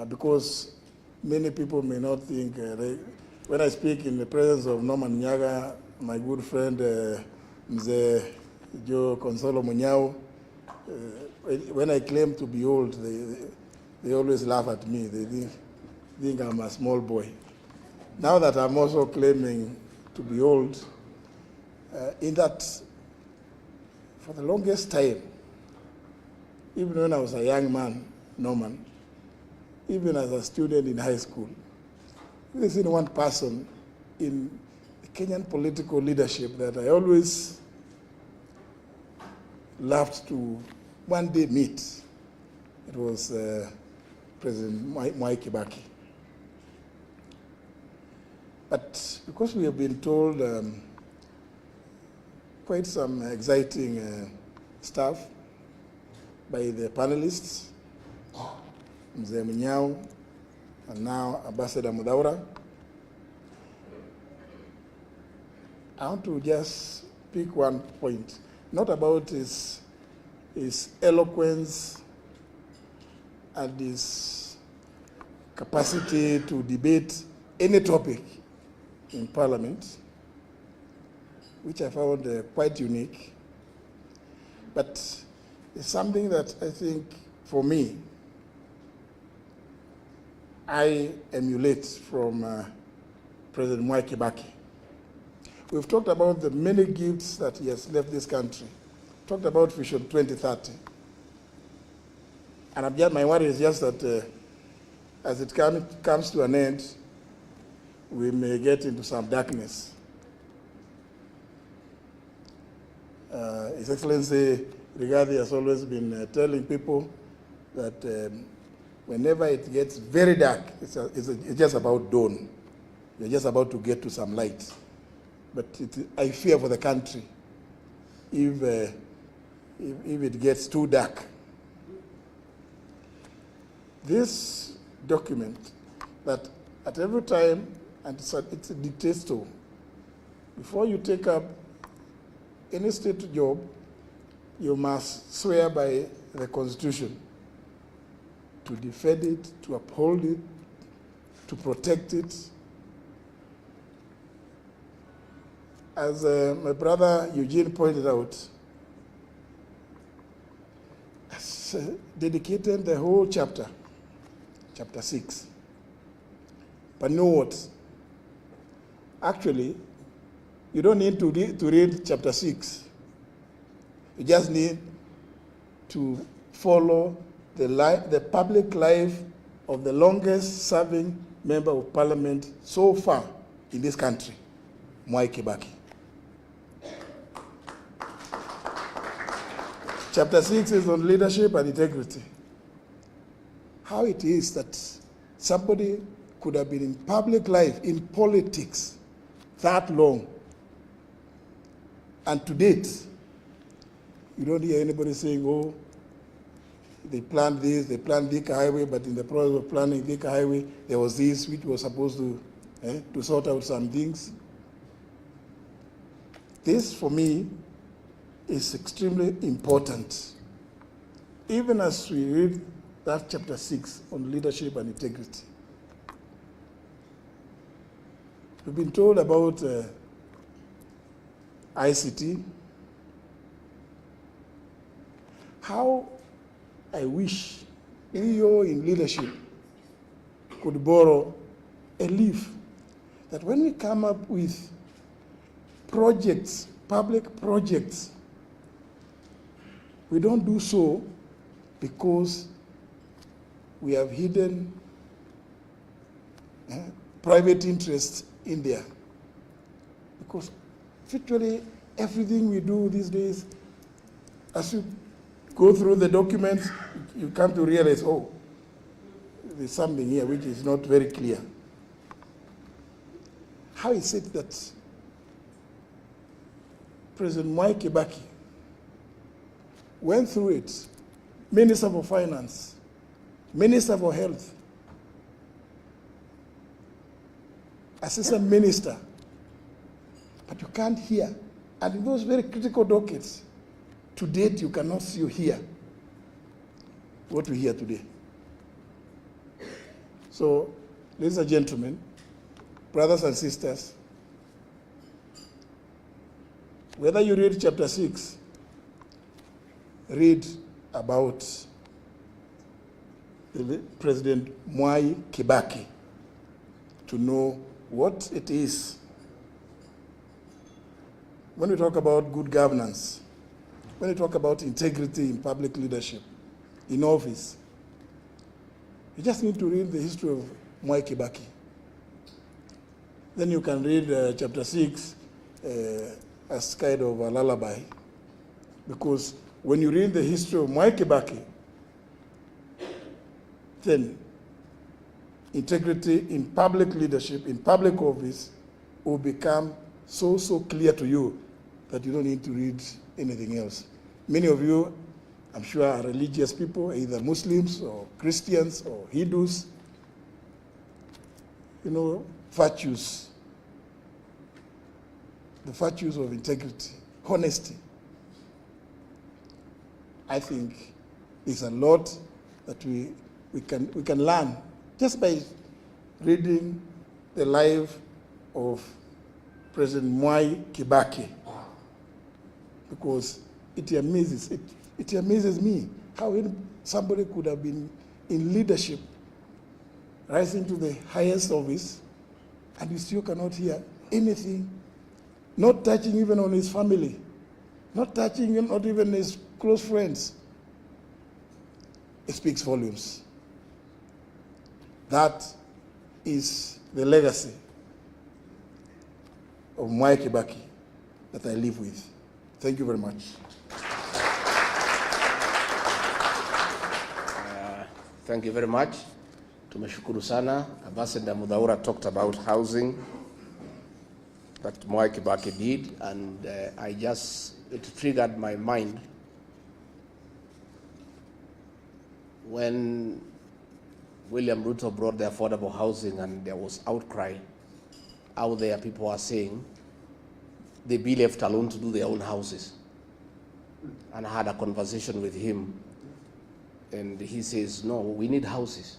because many people may not think, when I speak in the presence of Norman Nyaga, my good friend, Mzee Joe Consolo Munyao, when I claim to be old, they always laugh at me. They think I'm a small boy. Now that I'm also claiming to be old, in that for the longest time, even when I was a young man, Norman, even as a student in high school, there's been one person in the Kenyan political leadership that I always loved to one day meet. It was President Kibaki. But because we have been told quite some exciting stuff by the panelists, Mzee Munyao, and now Ambassador Mudaura, I want to just pick one point, not about his eloquence and his capacity to debate any topic in Parliament, which I found quite unique, but it's something that I think, for me, I emulate from President Kibaki. We've talked about the many gifts that he has left this country. Talked about Vision 2030. And my worry is just that as it comes to an end, we may get into some darkness. His Excellency Rigathi has always been telling people that whenever it gets very dark, it's just about dawn. You're just about to get to some light. But I fear for the country if it gets too dark. This document that at every time, and it's a dictates to, before you take up any state job, you must swear by the Constitution to defend it, to uphold it, to protect it. As my brother Eugene pointed out, has dedicated the whole chapter 6. But know what? Actually, you don't need to read chapter 6. You just need to follow the public life of the longest serving member of parliament so far in this country, Kibaki. Chapter 6 is on leadership and integrity. How it is that somebody could have been in public life, in politics, that long, and to date, you don't hear anybody saying, oh, they planned this, they planned Thika Highway, but in the process of planning Thika Highway, there was this which was supposed to sort out some things. This, for me, is extremely important. Even as we read that chapter 6 on leadership and integrity. We've been told about ICT. How I wish we all in leadership could borrow a leaf that when we come up with projects, public projects, we don't do so because we have hidden private interests in there. Because virtually everything we do these days, as you go through the documents, you come to realize, oh, there's something here which is not very clear. How is it that President Kibaki went through it, Minister for Finance, Minister for Health, Assistant Minister, but you can't hear. And in those very critical dockets, to date, you cannot see or hear what we hear today. So, ladies and gentlemen, brothers and sisters, whether you read chapter 6, read about President Mwai Kibaki to know what it is. When we talk about good governance, when we talk about integrity in public leadership, in office, you just need to read the history of Mwai Kibaki. Then you can read chapter 6 as kind of a lullaby, because when you read the history of Mwai Kibaki, then integrity in public leadership, in public office, will become so clear to you that you don't need to read anything else. Many of you, I'm sure, are religious people, either Muslims or Christians or Hindus. You know, virtues, the virtues of integrity, honesty. I think there's a lot that we can learn just by reading the life of President Mwai Kibaki, because it amazes me how somebody could have been in leadership, rising to the highest office, and you still cannot hear anything, not touching even on his family, not touching him, not even his close friends. It speaks volumes. That is the legacy of Mwai Kibaki that I live with. Thank you very much. Thank you very much. Tumeshukuru sana. Ambassador Muthaura talked about housing that Mwai Kibaki did, and it triggered my mind when William Ruto brought the affordable housing and there was outcry out there. People are saying they be left alone to do their own houses. And I had a conversation with him, and he says, no, we need houses.